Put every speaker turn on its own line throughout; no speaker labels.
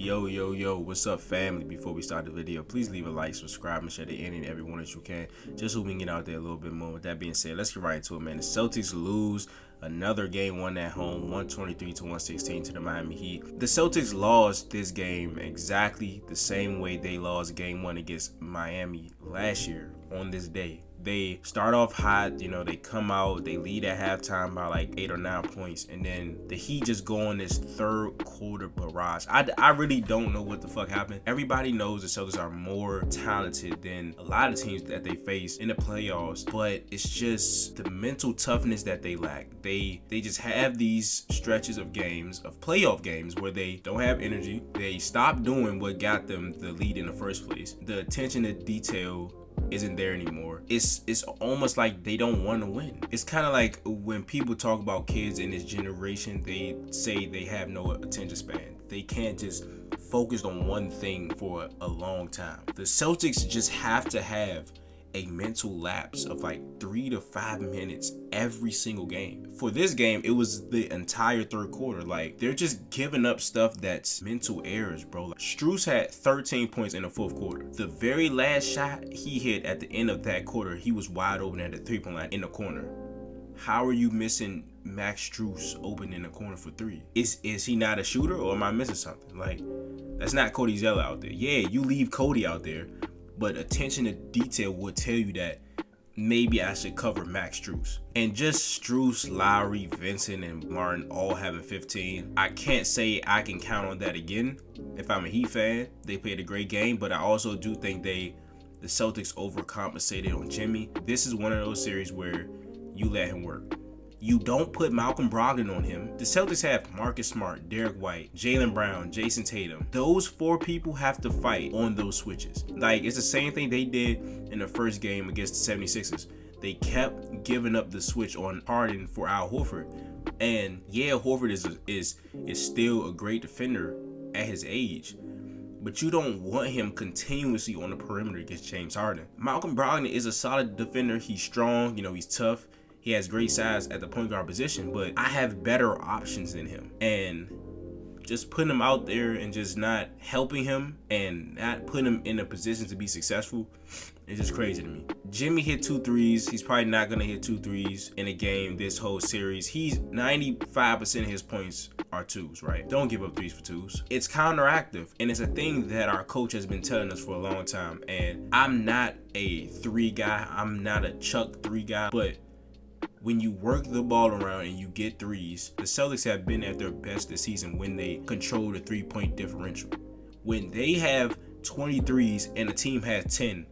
Yo, what's up, family? Before we start the video, please leave a like, subscribe, and share the ending to everyone that you can, just so we can get out there a little bit more. With that being said, let's get right into it, man. The Celtics lose another game one at home, 123-116 to the Miami Heat. The Celtics lost this game exactly the same way they lost game one against Miami last year on this day. They start off hot, they come out, they lead at halftime by like 8 or 9 points, and then the Heat just go on this third quarter barrage. I really don't know what the fuck happened. Everybody knows the Celtics are more talented than a lot of teams that they face in the playoffs, but it's just the mental toughness that they lack. They just have these stretches of games, of playoff games, where they don't have energy. They stop doing what got them the lead in the first place. The attention to detail isn't there anymore. It's almost like they don't want to win. It's kind of like when people talk about kids in this generation, they say they have no attention span. They can't just focus on one thing for a long time. The Celtics just have to have a mental lapse of like 3 to 5 minutes every single game. For this game, it was the entire third quarter. Like, they're just giving up stuff that's mental errors, bro. Like, Strus had 13 points in the fourth quarter. The very last shot he hit at the end of that quarter, he was wide open at the 3-point line in the corner. How are you missing Max Strus open in the corner for three? Is he not a shooter, or am I missing something? Like, that's not Cody Zeller out there. Yeah, you leave Cody out there, but attention to detail would tell you that maybe I should cover Max Strus. And just Strus, Lowry, Vincent, and Martin all having 15. I can't say I can count on that again. If I'm a Heat fan, they played a great game, but I also do think the Celtics overcompensated on Jimmy. This is one of those series where you let him work. You don't put Malcolm Brogdon on him. The Celtics have Marcus Smart, Derek White, Jaylen Brown, Jason Tatum. Those four people have to fight on those switches. Like, it's the same thing they did in the first game against the 76ers. They kept giving up the switch on Harden for Al Horford. And yeah, Horford is still a great defender at his age, but you don't want him continuously on the perimeter against James Harden. Malcolm Brogdon is a solid defender. He's strong, he's tough. He has great size at the point guard position, but I have better options than him. And just putting him out there and just not helping him and not putting him in a position to be successful is just crazy to me. Jimmy hit 2 threes. He's probably not going to hit 2 threes in a game this whole series. He's 95% of his points are twos, right? Don't give up threes for twos. It's counteractive, and it's a thing that our coach has been telling us for a long time. And I'm not a 3 guy. I'm not a chuck 3 guy, but when you work the ball around and you get threes, the Celtics have been at their best this season when they control the 3-point differential. When they have 20 threes and the team has 10,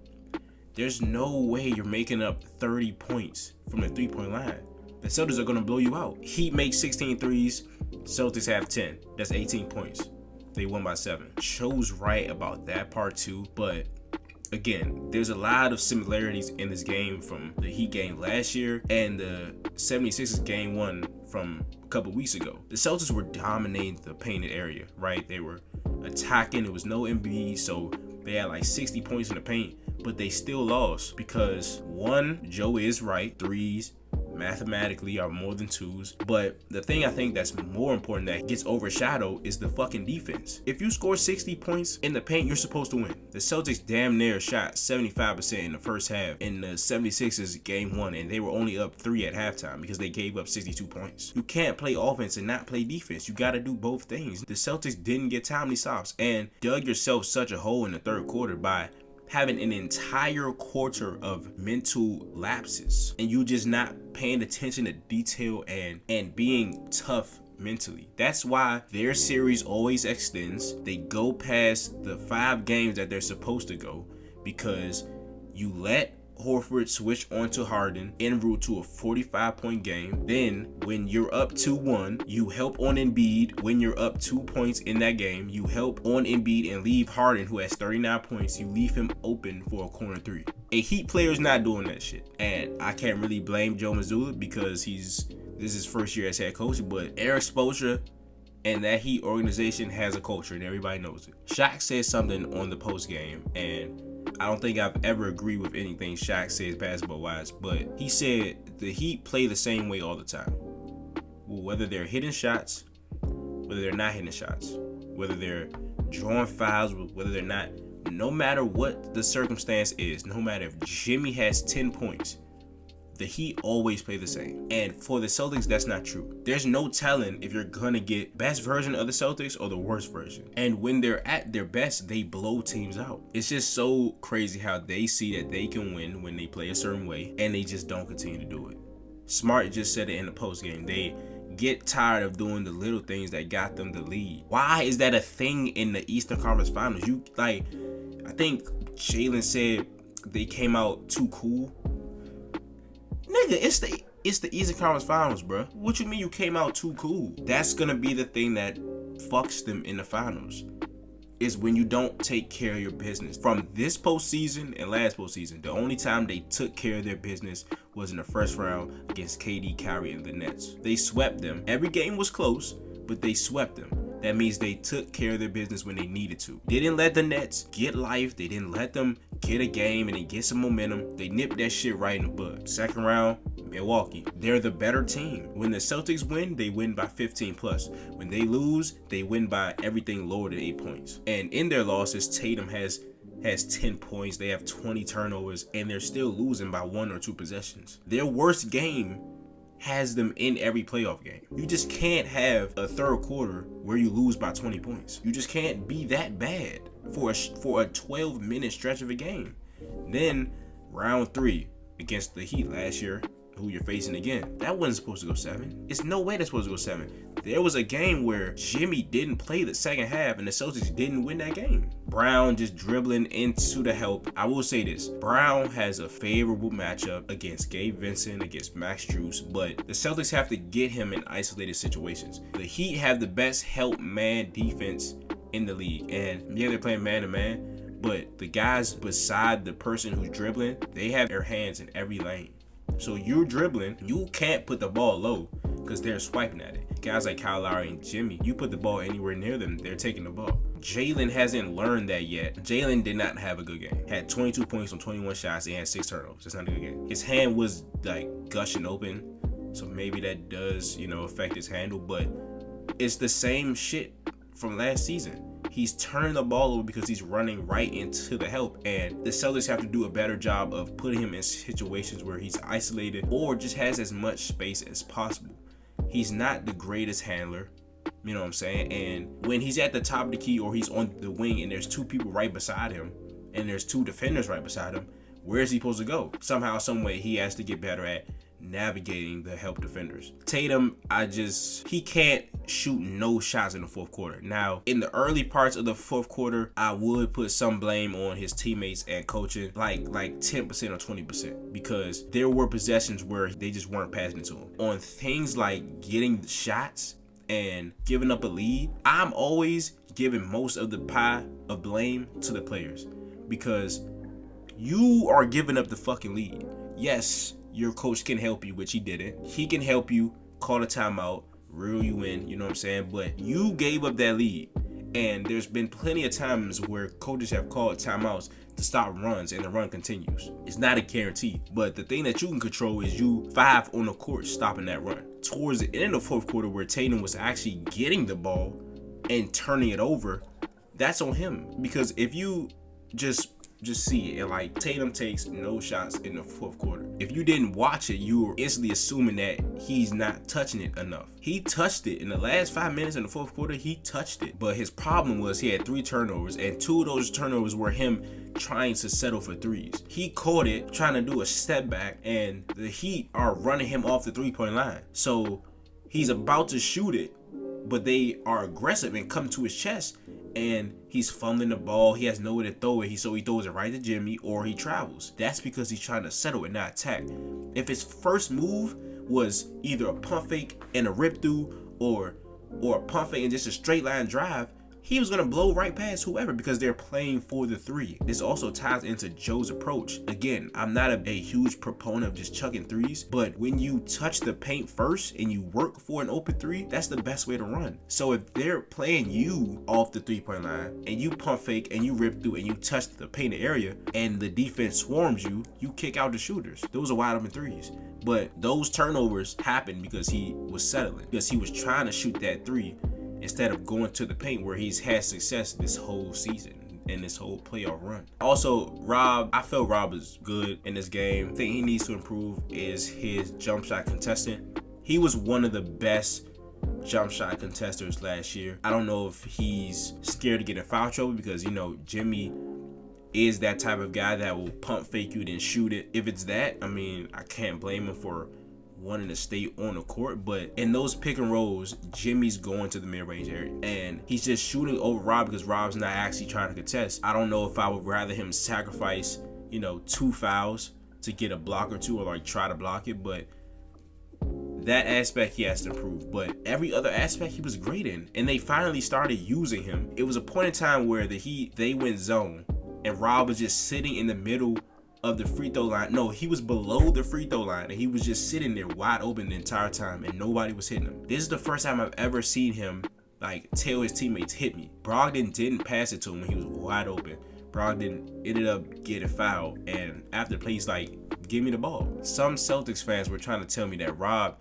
there's no way you're making up 30 points from the 3-point line. The Celtics are going to blow you out. Heat makes 16 threes, Celtics have 10. That's 18 points. They won by 7. Shows right about that part too, but again, there's a lot of similarities in this game from the Heat game last year and the 76ers game one from a couple weeks ago. The Celtics were dominating the painted area, right? They were attacking. There was no Embiid, so they had like 60 points in the paint, but they still lost because, one, Joe is right. Threes mathematically are more than twos, but the thing I think that's more important that gets overshadowed is the fucking defense. If you score 60 points in the paint, you're supposed to win. The Celtics damn near shot 75% in the first half in the 76ers game one, and they were only up 3 at halftime because they gave up 62 points. You can't play offense and not play defense. You got to do both things. The Celtics didn't get timely stops and dug yourself such a hole in the third quarter by having an entire quarter of mental lapses and you just not paying attention to detail and being tough mentally. That's why their series always extends. They go past the 5 games that they're supposed to go because you let Horford switch onto Harden en route to a 45-point game. Then when you're up 2-1, you help on Embiid. When you're up 2 points in that game, you help on Embiid and leave Harden, who has 39 points, you leave him open for a corner 3. A Heat player is not doing that shit. And I can't really blame Joe Mazzulla because this is his first year as head coach, but Eric Spoelstra and that Heat organization has a culture and everybody knows it. Shaq said something on the post game, and I don't think I've ever agreed with anything Shaq says basketball-wise, but he said the Heat play the same way all the time. Whether they're hitting shots, whether they're not hitting shots, whether they're drawing fouls, whether they're not, no matter what the circumstance is, no matter if Jimmy has 10 points, the Heat always play the same. And for the Celtics, that's not true. There's no telling if you're gonna get best version of the Celtics or the worst version. And when they're at their best, they blow teams out. It's just so crazy how they see that they can win when they play a certain way, and they just don't continue to do it. Smart just said it in the post game. They get tired of doing the little things that got them the lead. Why is that a thing in the Eastern Conference Finals? I think Jalen said they came out too cool. Nigga, it's the Eastern Conference Finals, bro. What you mean you came out too cool? That's gonna be the thing that fucks them in the finals, is when you don't take care of your business. From this postseason and last postseason, the only time they took care of their business was in the first round against KD, Kyrie, and the Nets. They swept them. Every game was close, but they swept them. That means they took care of their business when they needed to. They didn't let the Nets get life. They didn't let them get a game and then get some momentum. They nipped that shit right in the bud. Second round, Milwaukee. They're the better team. When the Celtics win, they win by 15 plus. When they lose, they win by everything lower than 8 points. And in their losses, Tatum has 10 points. They have 20 turnovers, and they're still losing by 1 or 2 possessions. Their worst game has them in every playoff game. You just can't have a third quarter where you lose by 20 points. You just can't be that bad for a 12-minute stretch of a game. Then round 3 against the Heat last year, who you're facing again, that wasn't supposed to go 7. It's no way that's supposed to go 7. There was a game where Jimmy didn't play the second half and the Celtics didn't win that game. Brown just dribbling into the help. I will say this, Brown has a favorable matchup against Gabe Vincent, against Max Strus, but the Celtics have to get him in isolated situations. The Heat have the best help man defense in the league, and yeah, they're playing man to man, but the guys beside the person who's dribbling, they have their hands in every lane. So you're dribbling, you can't put the ball low because they're swiping at it. Guys like Kyle Lowry and Jimmy, you put the ball anywhere near them, they're taking the ball. Jalen hasn't learned that yet. Jalen did not have a good game. Had 22 points on 21 shots and had 6 turnovers. That's not a good game. His hand was like gushing open, so maybe that does, affect his handle, but it's the same shit from last season. He's turning the ball over because he's running right into the help, and the Celtics have to do a better job of putting him in situations where he's isolated or just has as much space as possible. He's not the greatest handler, you know what I'm saying? And when he's at the top of the key or he's on the wing and there's 2 people right beside him and there's 2 defenders right beside him, where is he supposed to go? Somehow, some way, he has to get better at navigating the help defenders. Tatum, he can't shoot no shots in the fourth quarter. Now, in the early parts of the fourth quarter, I would put some blame on his teammates and coaching, like 10% or 20%, because there were possessions where they just weren't passing it to him. On things like getting shots and giving up a lead, I'm always giving most of the pie of blame to the players, because you are giving up the fucking lead. Yes, your coach can help you, which he didn't. He can help you call a timeout, reel you in, you know what I'm saying? But you gave up that lead. And there's been plenty of times where coaches have called timeouts to stop runs and the run continues. It's not a guarantee. But the thing that you can control is you 5 on the court stopping that run. Towards the end of the fourth quarter where Tatum was actually getting the ball and turning it over, that's on him. Because if you just see it, and like Tatum takes no shots in the fourth quarter. If you didn't watch it, you were instantly assuming that he's not touching it enough. He touched it in the last 5 minutes in the fourth quarter. He touched it, but his problem was he had 3 turnovers, and 2 of those turnovers were him trying to settle for threes. He caught it trying to do a step back, and the Heat are running him off the 3-point line. So he's about to shoot it, but they are aggressive and come to his chest, and he's fumbling the ball. He has nowhere to throw it, so he throws it right to Jimmy, or he travels. That's because he's trying to settle it, not attack. If his first move was either a pump fake and a rip through, or a pump fake and just a straight line drive, he was going to blow right past whoever because they're playing for the 3. This also ties into Joe's approach. Again, I'm not a huge proponent of just chucking threes, but when you touch the paint first and you work for an open 3, that's the best way to run. So if they're playing you off the 3-point line and you pump fake and you rip through and you touch the painted area and the defense swarms you, you kick out the shooters. Those are wide open 3s. But those turnovers happened because he was settling, because he was trying to shoot that 3 instead of going to the paint where he's had success this whole season in this whole playoff run. Also, Rob, I felt Rob was good in this game. The thing he needs to improve is his jump shot contestant. He was one of the best jump shot contesters last year. I don't know if he's scared to get in foul trouble because, you know, Jimmy is that type of guy that will pump fake you then shoot it. If it's that, I mean, I can't blame him for wanting to stay on the court, but in those pick and rolls, Jimmy's going to the mid-range area and he's just shooting over Rob because Rob's not actually trying to contest. I don't know if I would rather him sacrifice, you know, 2 fouls to get a block or 2 or like try to block it, but that aspect he has to improve. But every other aspect he was great in, and they finally started using him. It was a point in time where they went zone and Rob was just sitting in the middle of the free throw line. No, he was below the free throw line and he was just sitting there wide open the entire time and nobody was hitting him. This is the first time I've ever seen him like tell his teammates hit me. Brogdon didn't pass it to him when he was wide open. Brogdon ended up getting fouled, and after the play he's like, give me the ball. Some Celtics fans were trying to tell me that Rob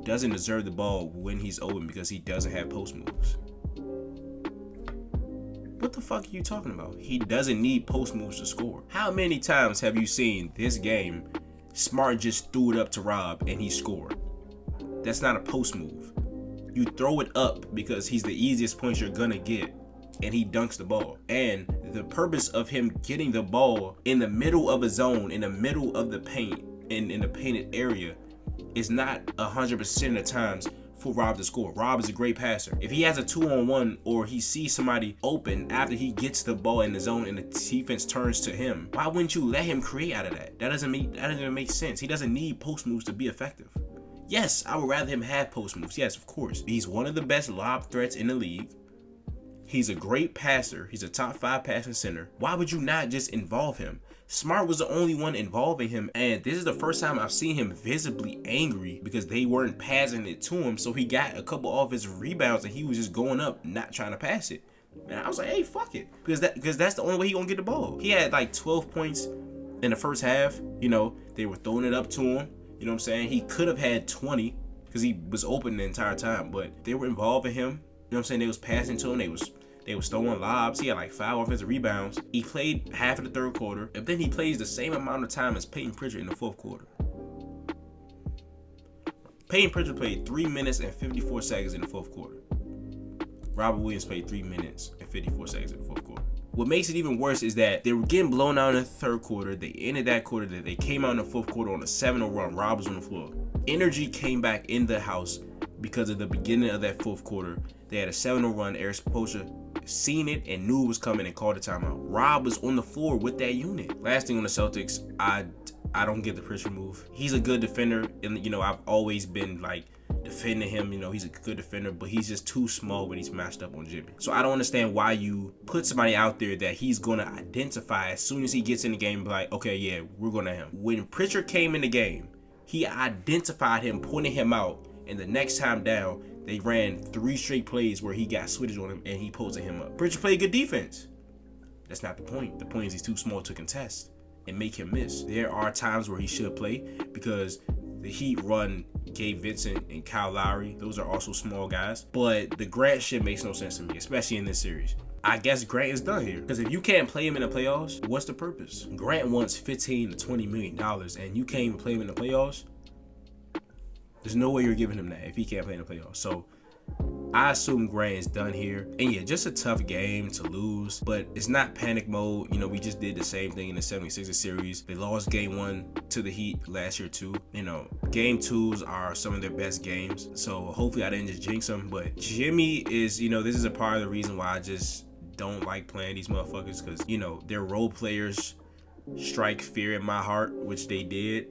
doesn't deserve the ball when he's open because he doesn't have post moves. What the fuck are you talking about? He doesn't need post moves to score. How many times have you seen this game Smart just threw it up to Rob and he scored? That's not a post move. You throw it up because he's the easiest point you're gonna get and he dunks the ball. And the purpose of him getting the ball in the middle of a zone, in the middle of the paint, in the painted area, is not 100% of the times for Rob to score. Rob is a great passer. If he has a 2-on-1 or he sees somebody open after he gets the ball in the zone and the defense turns to him, why wouldn't you let him create out of that? That doesn't make sense. He doesn't need post moves to be effective. Yes, I would rather him have post moves. Yes, of course. He's one of the best lob threats in the league. He's a great passer. He's a top 5 passing center. Why would you not just involve him? Smart was the only one involving him, and this is the first time I've seen him visibly angry because they weren't passing it to him, so he got a couple offensive rebounds and he was just going up, not trying to pass it. And I was like, hey, fuck it, because that's the only way he gonna get the ball. He had like 12 points in the first half. You know, they were throwing it up to him. You know what I'm saying? He could have had 20 because he was open the entire time, but they were involving him. You know what I'm saying? They was passing to him. They was throwing lobs. He had like 5 offensive rebounds. He played half of the third quarter, and then he plays the same amount of time as Peyton Pritchard in the fourth quarter. Peyton Pritchard played 3 minutes and 54 seconds in the fourth quarter. Robert Williams played 3 minutes and 54 seconds in the fourth quarter. What makes it even worse is that they were getting blown out in the third quarter. They ended that quarter. They came out in the fourth quarter on a 7-0 run. Rob was on the floor. Energy came back in the house because of the beginning of that fourth quarter. They had a 7-0 run. Eric Spoelstra seen it and knew it was coming and called a timeout. Rob was on the floor with that unit. Last thing on the Celtics, I don't get the Pritchard move. He's a good defender, and you know I've always been like defending him. You know he's a good defender, but he's just too small when he's matched up on Jimmy. So I don't understand why you put somebody out there that he's gonna identify as soon as he gets in the game. Like, okay, yeah, we're gonna have him. When Pritchard came in the game, he identified him, pointing him out, and the next time down, they ran 3 straight plays where he got switches on him and he posted him up. Pritchard played good defense. That's not the point. The point is he's too small to contest and make him miss. There are times where he should play because the Heat run Gabe Vincent and Kyle Lowry. Those are also small guys. But the Grant shit makes no sense to me, especially in this series. I guess Grant is done here. Because if you can't play him in the playoffs, what's the purpose? Grant wants $15 to $20 million and you can't even play him in the playoffs? There's no way you're giving him that if he can't play in the playoffs. So I assume Grant is done here. And yeah, just a tough game to lose, but it's not panic mode. You know, we just did the same thing in the 76ers series. They lost game 1 to the Heat last year too. You know, game 2s are some of their best games. So hopefully I didn't just jinx them. But Jimmy is, you know, this is a part of the reason why I just don't like playing these motherfuckers because, you know, their role players strike fear in my heart, which they did.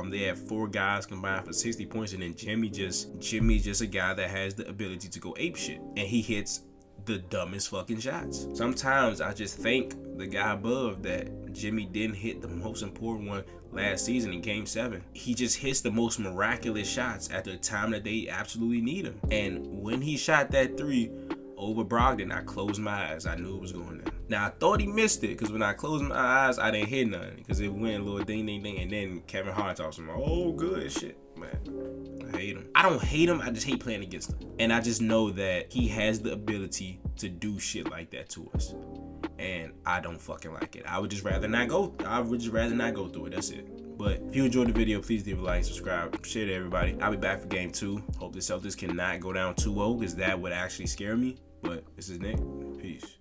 They had 4 guys combined for 60 points, and then Jimmy's just a guy that has the ability to go ape shit, and he hits the dumbest fucking shots. Sometimes I just thank the guy above that Jimmy didn't hit the most important one last season in Game 7. He just hits the most miraculous shots at the time that they absolutely need him. And when he shot that 3 over Brogdon. I closed my eyes. I knew it was going there. Now, I thought he missed it because when I closed my eyes, I didn't hear nothing because it went a little ding, ding, ding. And then Kevin Hart talks to him, oh, good shit, man. I hate him. I don't hate him. I just hate playing against him. And I just know that he has the ability to do shit like that to us. And I don't fucking like it. I would just rather not go through it. That's it. But if you enjoyed the video, please leave a like, subscribe, share to everybody. I'll be back for game 2. Hope the Celtics cannot go down 2-0 because that would actually scare me. But this is Nick. Peace.